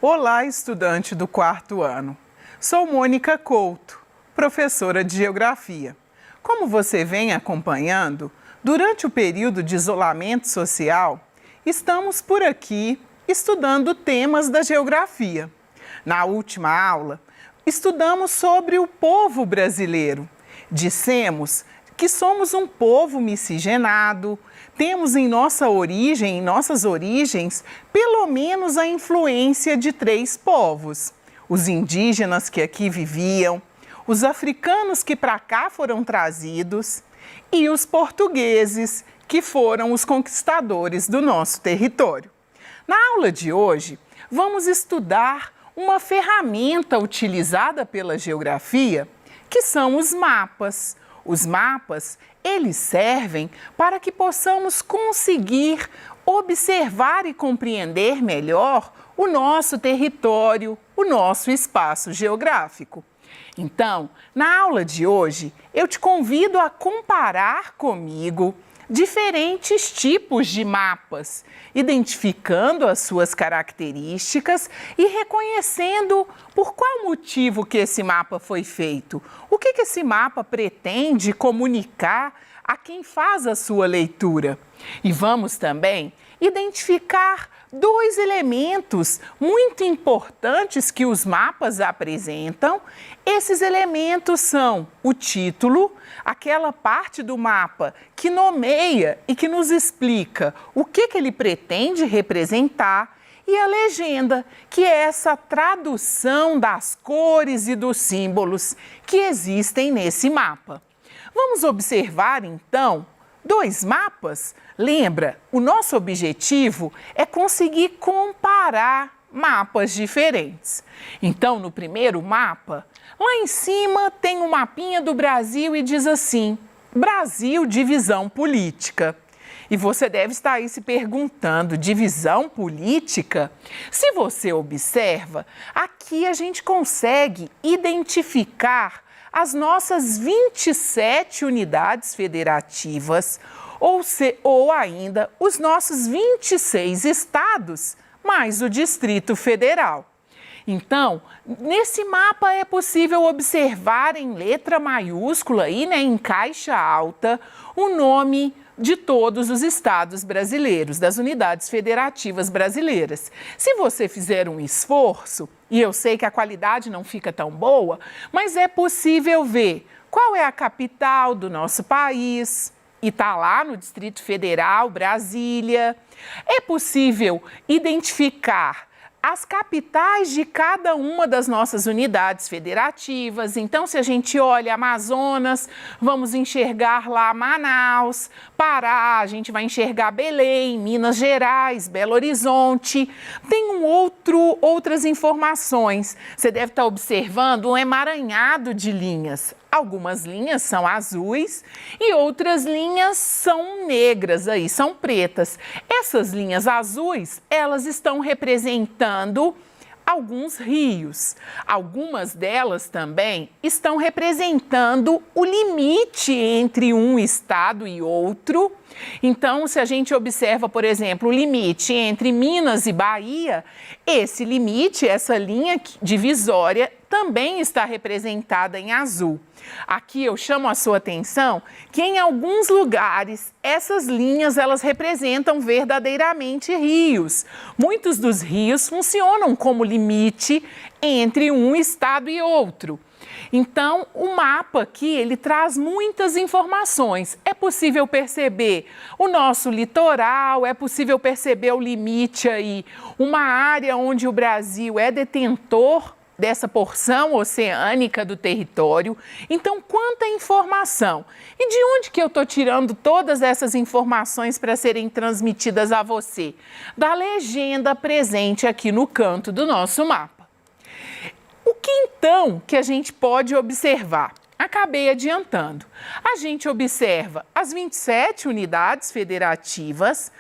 Olá, estudante do quarto ano. Sou Mônica Couto, professora de Geografia. Como você vem acompanhando, durante o período de isolamento social, estamos por aqui estudando temas da geografia. Na última aula, estudamos sobre o povo brasileiro. Dissemos que somos um povo miscigenado, temos em nossas origens, pelo menos a influência de 3 povos. Os indígenas que aqui viviam, os africanos que para cá foram trazidos e os portugueses, que foram os conquistadores do nosso território. Na aula de hoje, vamos estudar uma ferramenta utilizada pela geografia, que são os mapas. Os mapas, eles servem para que possamos conseguir observar e compreender melhor o nosso território, o nosso espaço geográfico. Então, na aula de hoje, eu te convido a comparar comigo diferentes tipos de mapas, identificando as suas características e reconhecendo por qual motivo que esse mapa foi feito. O que esse mapa pretende comunicar a quem faz a sua leitura. E vamos também identificar 2 elementos muito importantes que os mapas apresentam. Esses elementos são o título, aquela parte do mapa que nomeia e que nos explica o que ele pretende representar, e a legenda, que é essa tradução das cores e dos símbolos que existem nesse mapa. Vamos observar, então, 2 mapas? Lembra, o nosso objetivo é conseguir comparar mapas diferentes. Então, no primeiro mapa, lá em cima tem um mapinha do Brasil e diz assim: Brasil, divisão política. E você deve estar aí se perguntando, divisão política? Se você observa, aqui a gente consegue identificar as nossas 27 unidades federativas, ou ainda os nossos 26 estados, mais o Distrito Federal. Então, nesse mapa é possível observar em letra maiúscula e em caixa alta o nome de todos os estados brasileiros, das unidades federativas brasileiras. Se você fizer um esforço, e eu sei que a qualidade não fica tão boa, mas é possível ver qual é a capital do nosso país, e está lá no Distrito Federal, Brasília. É possível identificar as capitais de cada uma das nossas unidades federativas. Então, se a gente olha Amazonas, vamos enxergar lá Manaus, Pará, a gente vai enxergar Belém, Minas Gerais, Belo Horizonte. Tem outras informações. Você deve estar observando um emaranhado de linhas. Algumas linhas são azuis e outras linhas são negras, são pretas. Essas linhas azuis, elas estão representando alguns rios. Algumas delas também estão representando o limite entre um estado e outro. Então, se a gente observa, por exemplo, o limite entre Minas e Bahia, esse limite, essa linha divisória, também está representada em azul. Aqui eu chamo a sua atenção que em alguns lugares essas linhas elas representam verdadeiramente rios. Muitos dos rios funcionam como limite entre um estado e outro. Então, o mapa aqui, ele traz muitas informações. É possível perceber o nosso litoral, é possível perceber o limite aí, uma área onde o Brasil é detentor dessa porção oceânica do território. Então, quanta informação! E de onde que eu estou tirando todas essas informações para serem transmitidas a você? Da legenda presente aqui no canto do nosso mapa. O que então que a gente pode observar? Acabei adiantando. A gente observa as 27 unidades federativas,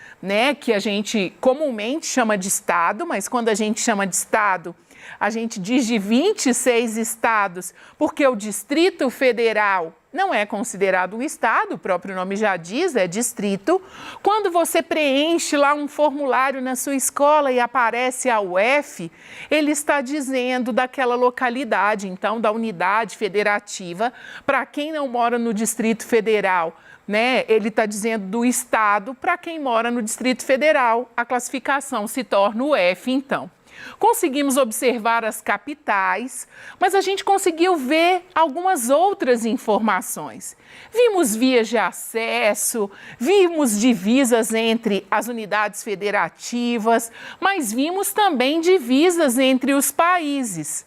que a gente comumente chama de estado, mas quando a gente chama de estado, a gente diz de 26 estados, porque o Distrito Federal não é considerado um estado, o próprio nome já diz, é distrito. Quando você preenche lá um formulário na sua escola e aparece a UF, ele está dizendo daquela localidade, então da unidade federativa. Para quem não mora no Distrito Federal, né, ele está dizendo do estado. Para quem mora no Distrito Federal, a classificação se torna UF, então. Conseguimos observar as capitais, mas a gente conseguiu ver algumas outras informações. Vimos vias de acesso, vimos divisas entre as unidades federativas, mas vimos também divisas entre os países,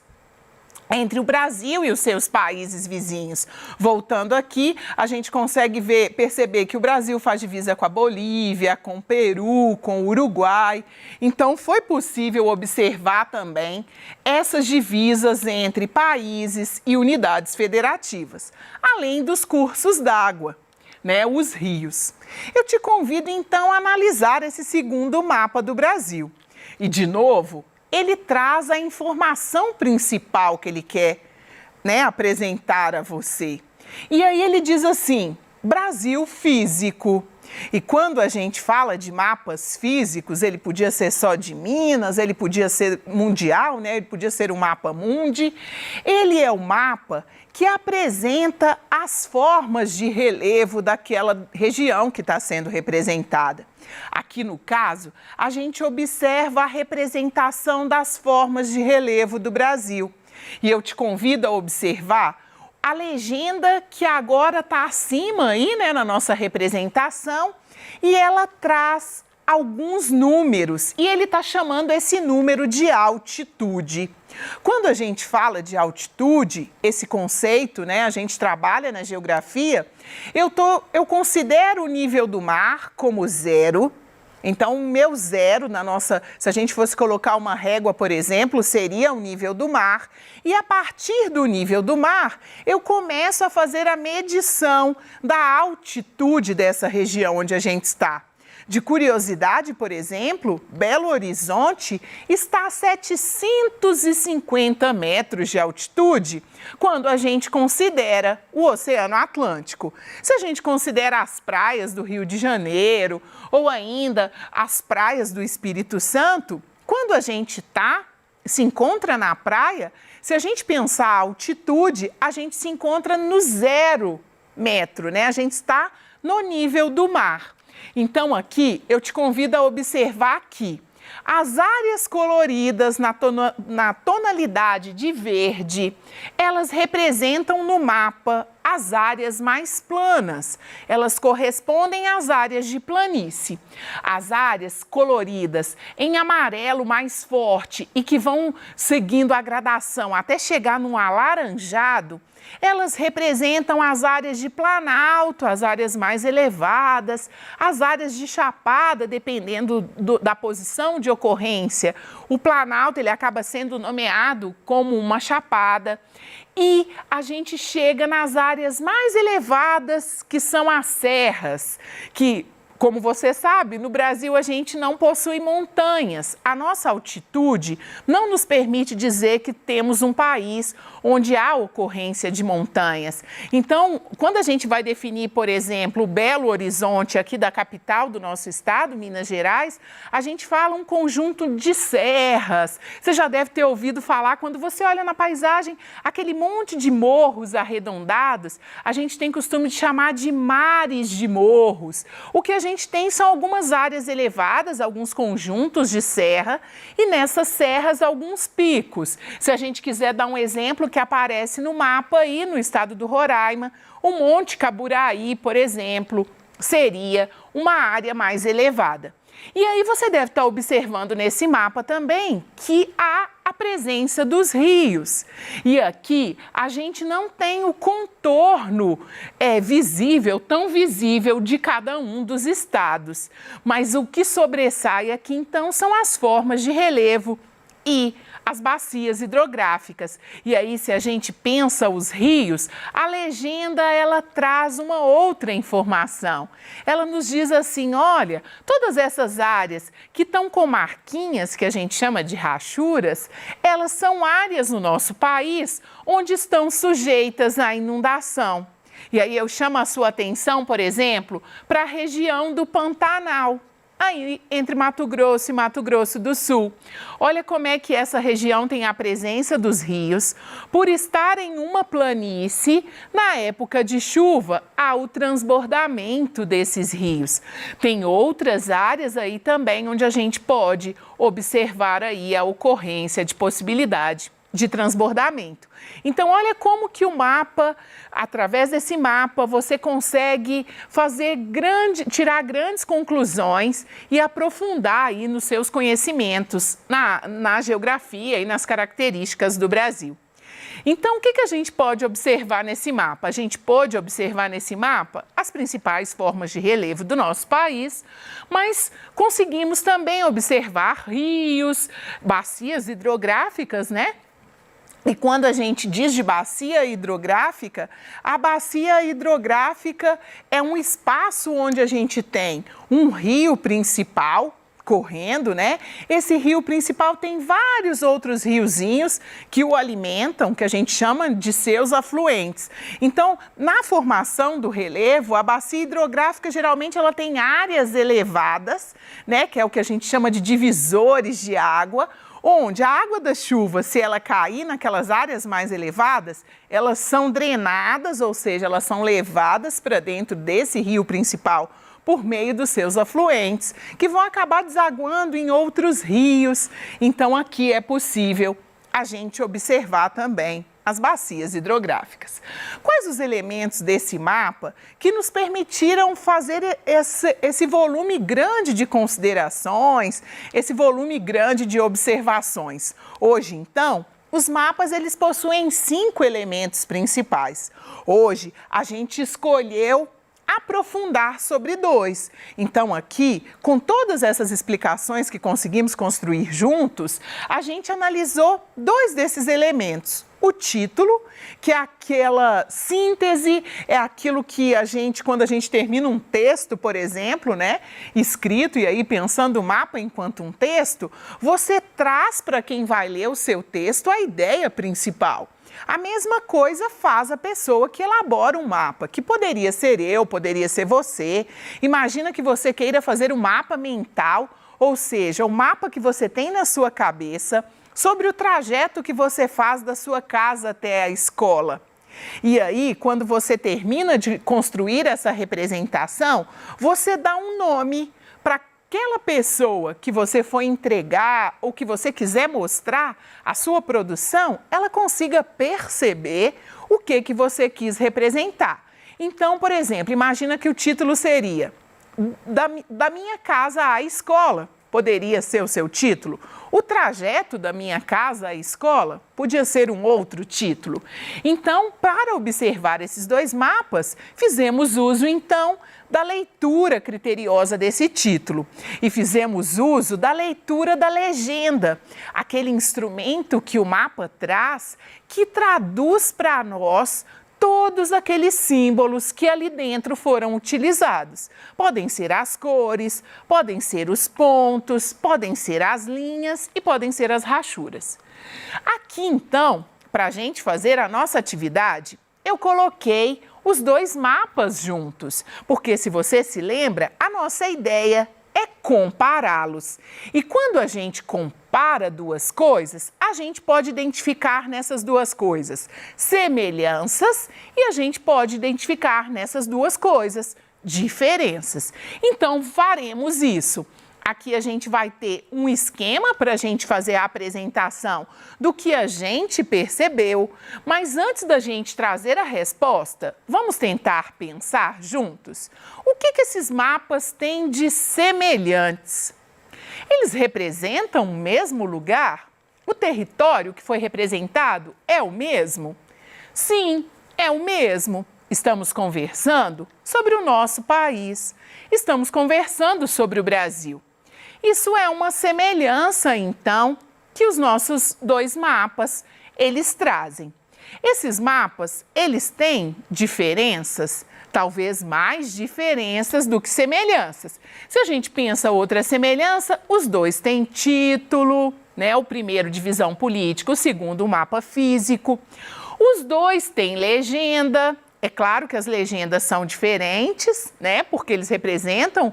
entre o Brasil e os seus países vizinhos. Voltando aqui, a gente consegue perceber que o Brasil faz divisa com a Bolívia, com o Peru, com o Uruguai. Então, foi possível observar também essas divisas entre países e unidades federativas, além dos cursos d'água, né, os rios. Eu te convido, então, a analisar esse segundo mapa do Brasil. E, de novo, ele traz a informação principal que ele quer, né, apresentar a você. E aí ele diz assim, Brasil físico. E quando a gente fala de mapas físicos, ele podia ser só de Minas, ele podia ser mundial, né? Ele podia ser um mapa mundi. Ele é o mapa que apresenta as formas de relevo daquela região que está sendo representada. Aqui no caso, a gente observa a representação das formas de relevo do Brasil. E eu te convido a observar a legenda que agora está acima aí, né, na nossa representação, e ela traz alguns números, e ele está chamando esse número de altitude. Quando a gente fala de altitude, esse conceito, né, a gente trabalha na geografia, eu considero o nível do mar como zero. Então, o meu zero, se a gente fosse colocar uma régua, por exemplo, seria o nível do mar. E a partir do nível do mar, eu começo a fazer a medição da altitude dessa região onde a gente está. De curiosidade, por exemplo, Belo Horizonte está a 750 metros de altitude quando a gente considera o Oceano Atlântico. Se a gente considera as praias do Rio de Janeiro ou ainda as praias do Espírito Santo, quando a gente se encontra na praia, se a gente pensar a altitude, a gente se encontra no 0 metro, né? A gente está no nível do mar. Então, aqui, eu te convido a observar que as áreas coloridas na tonalidade de verde, elas representam no mapa as áreas mais planas. Elas correspondem às áreas de planície. As áreas coloridas em amarelo mais forte e que vão seguindo a gradação até chegar no alaranjado, elas representam as áreas de planalto, as áreas mais elevadas, as áreas de chapada, dependendo da posição de ocorrência. O planalto ele acaba sendo nomeado como uma chapada. E a gente chega nas áreas mais elevadas, que são as serras, que, como você sabe, no Brasil a gente não possui montanhas. A nossa altitude não nos permite dizer que temos um país onde há ocorrência de montanhas. Então, quando a gente vai definir, por exemplo, Belo Horizonte, aqui da capital do nosso estado, Minas Gerais, a gente fala um conjunto de serras. Você já deve ter ouvido falar, quando você olha na paisagem, aquele monte de morros arredondados, a gente tem costume de chamar de mares de morros. O que a gente tem são algumas áreas elevadas, alguns conjuntos de serra, e nessas serras alguns picos. Se a gente quiser dar um exemplo que aparece no mapa aí no estado do Roraima, o Monte Caburaí, por exemplo, seria uma área mais elevada. E aí você deve estar observando nesse mapa também que há a presença dos rios. E aqui a gente não tem o contorno visível, tão visível de cada um dos estados. Mas o que sobressai aqui então são as formas de relevo e as bacias hidrográficas. E aí, se a gente pensa os rios, a legenda ela traz uma outra informação. Ela nos diz assim, olha, todas essas áreas que estão com marquinhas, que a gente chama de rachuras, elas são áreas no nosso país onde estão sujeitas à inundação. E aí eu chamo a sua atenção, por exemplo, para a região do Pantanal, aí entre Mato Grosso e Mato Grosso do Sul. Olha como é que essa região tem a presença dos rios. Por estar em uma planície, na época de chuva, há o transbordamento desses rios. Tem outras áreas aí também onde a gente pode observar aí a ocorrência de possibilidade de transbordamento. Então, olha como que o mapa, através desse mapa, você consegue tirar grandes conclusões e aprofundar aí nos seus conhecimentos na geografia e nas características do Brasil. Então, o que a gente pode observar nesse mapa? A gente pode observar nesse mapa as principais formas de relevo do nosso país, mas conseguimos também observar rios, bacias hidrográficas, né? E quando a gente diz de bacia hidrográfica, a bacia hidrográfica é um espaço onde a gente tem um rio principal correndo, né? Esse rio principal tem vários outros riozinhos que o alimentam, que a gente chama de seus afluentes. Então, na formação do relevo, a bacia hidrográfica geralmente ela tem áreas elevadas, né? Que é o que a gente chama de divisores de água, onde a água da chuva, se ela cair naquelas áreas mais elevadas, elas são drenadas, ou seja, elas são levadas para dentro desse rio principal por meio dos seus afluentes, que vão acabar desaguando em outros rios. Então, aqui é possível a gente observar também as bacias hidrográficas. Quais os elementos desse mapa que nos permitiram fazer esse volume grande de considerações, esse volume grande de observações? Hoje, então, os mapas eles possuem 5 elementos principais. Hoje, a gente escolheu aprofundar sobre 2. Então, aqui, com todas essas explicações que conseguimos construir juntos, a gente analisou 2 desses elementos. O título, que é aquela síntese, é aquilo que a gente, quando a gente termina um texto, por exemplo, né, escrito, e aí pensando o mapa enquanto um texto, você traz para quem vai ler o seu texto a ideia principal. A mesma coisa faz a pessoa que elabora um mapa, que poderia ser eu, poderia ser você. Imagina que você queira fazer um mapa mental, ou seja, o mapa que você tem na sua cabeça sobre o trajeto que você faz da sua casa até a escola. E aí, quando você termina de construir essa representação, você dá um nome para aquela pessoa que você for entregar ou que você quiser mostrar a sua produção, ela consiga perceber o que você quis representar. Então, por exemplo, imagina que o título seria Da minha casa à escola. Poderia ser o seu título. O trajeto da minha casa à escola podia ser um outro título. Então, para observar esses 2 mapas, fizemos uso, então, da leitura criteriosa desse título. E fizemos uso da leitura da legenda, aquele instrumento que o mapa traz, que traduz para nós todos aqueles símbolos que ali dentro foram utilizados. Podem ser as cores, podem ser os pontos, podem ser as linhas e podem ser as rachuras. Aqui, então, para a gente fazer a nossa atividade, eu coloquei os 2 mapas juntos, porque se você se lembra, a nossa ideia é compará-los. E quando a gente compara 2 coisas, a gente pode identificar nessas 2 coisas semelhanças e a gente pode identificar nessas 2 coisas diferenças. Então, faremos isso. Aqui a gente vai ter um esquema para a gente fazer a apresentação do que a gente percebeu, mas antes da gente trazer a resposta, vamos tentar pensar juntos? O que esses mapas têm de semelhantes? Eles representam o mesmo lugar? O território que foi representado é o mesmo? Sim, é o mesmo. Estamos conversando sobre o nosso país. Estamos conversando sobre o Brasil. Isso é uma semelhança, então, que os nossos 2 mapas, eles trazem. Esses mapas, eles têm diferenças, talvez mais diferenças do que semelhanças. Se a gente pensa outra semelhança, os 2 têm título, né? O primeiro, divisão política, o segundo, o mapa físico. Os 2 têm legenda. É claro que as legendas são diferentes, né? Porque eles representam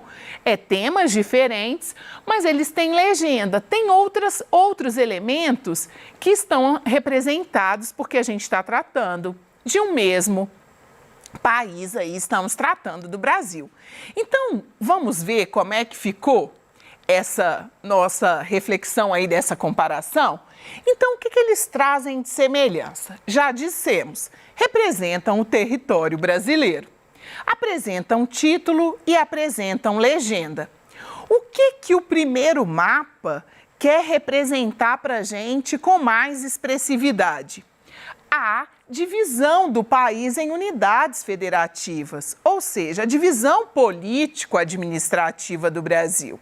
temas diferentes, mas eles têm legenda. Tem outros elementos que estão representados porque a gente está tratando de um mesmo país aí, estamos tratando do Brasil. Então, vamos ver como é que ficou essa nossa reflexão aí dessa comparação? Então, o que eles trazem de semelhança? Já dissemos, representam o território brasileiro, apresentam título e apresentam legenda. O que o primeiro mapa quer representar para a gente com mais expressividade? A divisão do país em unidades federativas, ou seja, a divisão político-administrativa do Brasil.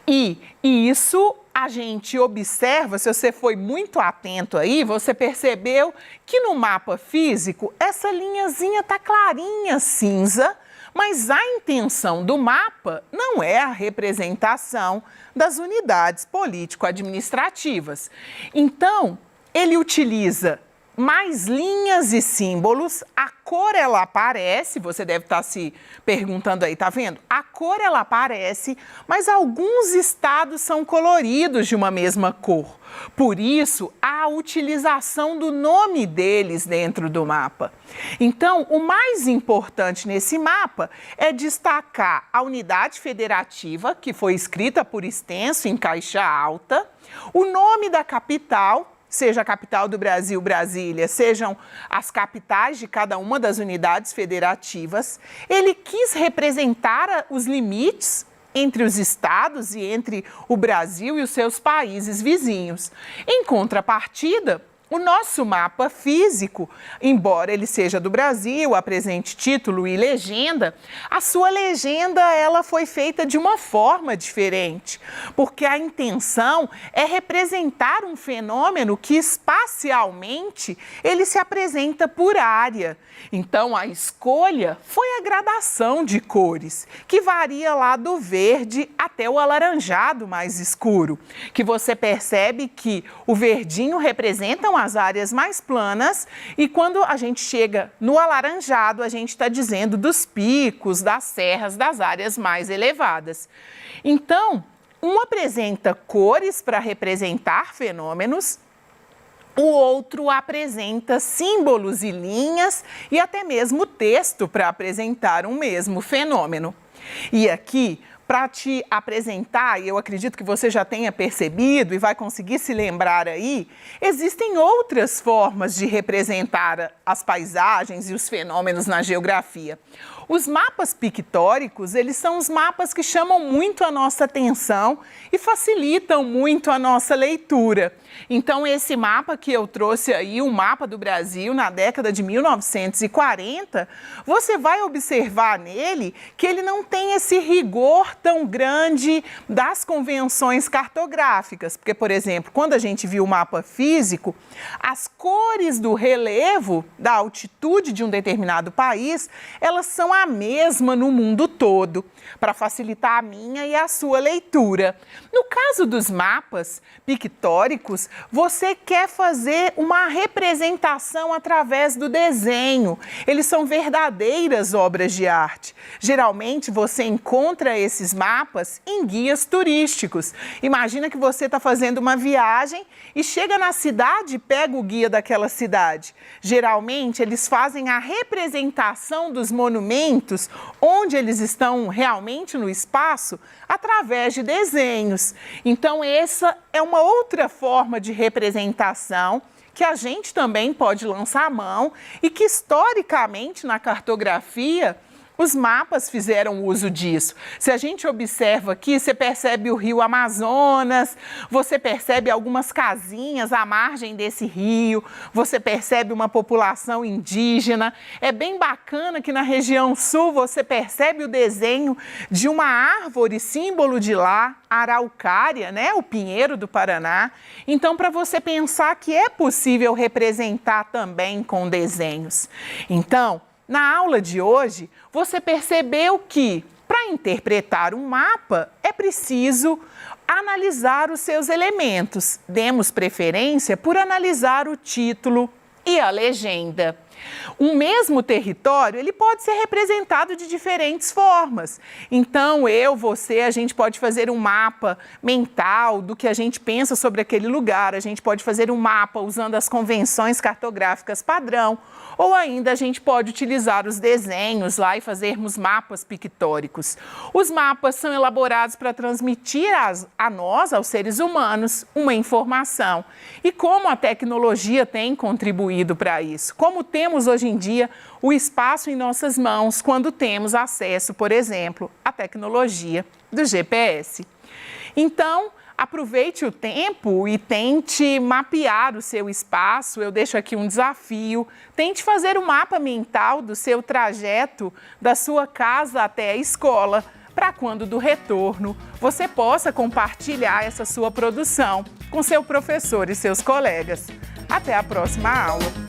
E isso a gente observa, se você foi muito atento aí, você percebeu que no mapa físico essa linhazinha está clarinha cinza, mas a intenção do mapa não é a representação das unidades político-administrativas. Então, ele utiliza mais linhas e símbolos, a cor ela aparece, você deve estar se perguntando aí, tá vendo? A cor ela aparece, mas alguns estados são coloridos de uma mesma cor. Por isso, a utilização do nome deles dentro do mapa. Então, o mais importante nesse mapa é destacar a unidade federativa, que foi escrita por extenso em caixa alta, o nome da capital, seja a capital do Brasil, Brasília, sejam as capitais de cada uma das unidades federativas. Ele quis representar os limites entre os estados e entre o Brasil e os seus países vizinhos. Em contrapartida, o nosso mapa físico, embora ele seja do Brasil, apresente título e legenda, a sua legenda ela foi feita de uma forma diferente, porque a intenção é representar um fenômeno que espacialmente ele se apresenta por área. Então, a escolha foi a gradação de cores, que varia lá do verde até o alaranjado mais escuro, que você percebe que o verdinho representa as áreas mais planas e quando a gente chega no alaranjado, a gente está dizendo dos picos, das serras, das áreas mais elevadas. Então, um apresenta cores para representar fenômenos, o outro apresenta símbolos e linhas e até mesmo texto para apresentar um mesmo fenômeno. E aqui, para te apresentar, e eu acredito que você já tenha percebido e vai conseguir se lembrar aí, existem outras formas de representar as paisagens e os fenômenos na geografia. Os mapas pictóricos, eles são os mapas que chamam muito a nossa atenção e facilitam muito a nossa leitura. Então, esse mapa que eu trouxe aí, o mapa do Brasil na década de 1940, você vai observar nele que ele não tem esse rigor tão grande das convenções cartográficas. Porque, por exemplo, quando a gente viu o mapa físico, as cores do relevo, da altitude de um determinado país, elas são a mesma no mundo todo, para facilitar a minha e a sua leitura. No caso dos mapas pictóricos, você quer fazer uma representação através do desenho. Eles são verdadeiras obras de arte. Geralmente você encontra esses mapas em guias turísticos. Imagina que você está fazendo uma viagem e chega na cidade e pega o guia daquela cidade. Geralmente eles fazem a representação dos monumentos onde eles estão realmente no espaço através de desenhos. Então essa é uma outra forma de representação que a gente também pode lançar a mão e que historicamente na cartografia os mapas fizeram uso disso. Se a gente observa aqui, você percebe o rio Amazonas, você percebe algumas casinhas à margem desse rio, você percebe uma população indígena. É bem bacana que na região sul você percebe o desenho de uma árvore, símbolo de lá, a araucária, né? O pinheiro do Paraná. Então, para você pensar que é possível representar também com desenhos. Então, na aula de hoje, você percebeu que, para interpretar um mapa, é preciso analisar os seus elementos. Demos preferência por analisar o título e a legenda. Um mesmo território, ele pode ser representado de diferentes formas. Então, você, a gente pode fazer um mapa mental do que a gente pensa sobre aquele lugar, a gente pode fazer um mapa usando as convenções cartográficas padrão, ou ainda a gente pode utilizar os desenhos lá e fazermos mapas pictóricos. Os mapas são elaborados para transmitir a nós, aos seres humanos, uma informação. E como a tecnologia tem contribuído para isso? Como temos hoje em dia o espaço em nossas mãos quando temos acesso, por exemplo, à tecnologia do GPS. Então, aproveite o tempo e tente mapear o seu espaço. Eu deixo aqui um desafio. Tente fazer um mapa mental do seu trajeto da sua casa até a escola, para quando do retorno você possa compartilhar essa sua produção com seu professor e seus colegas. Até a próxima aula!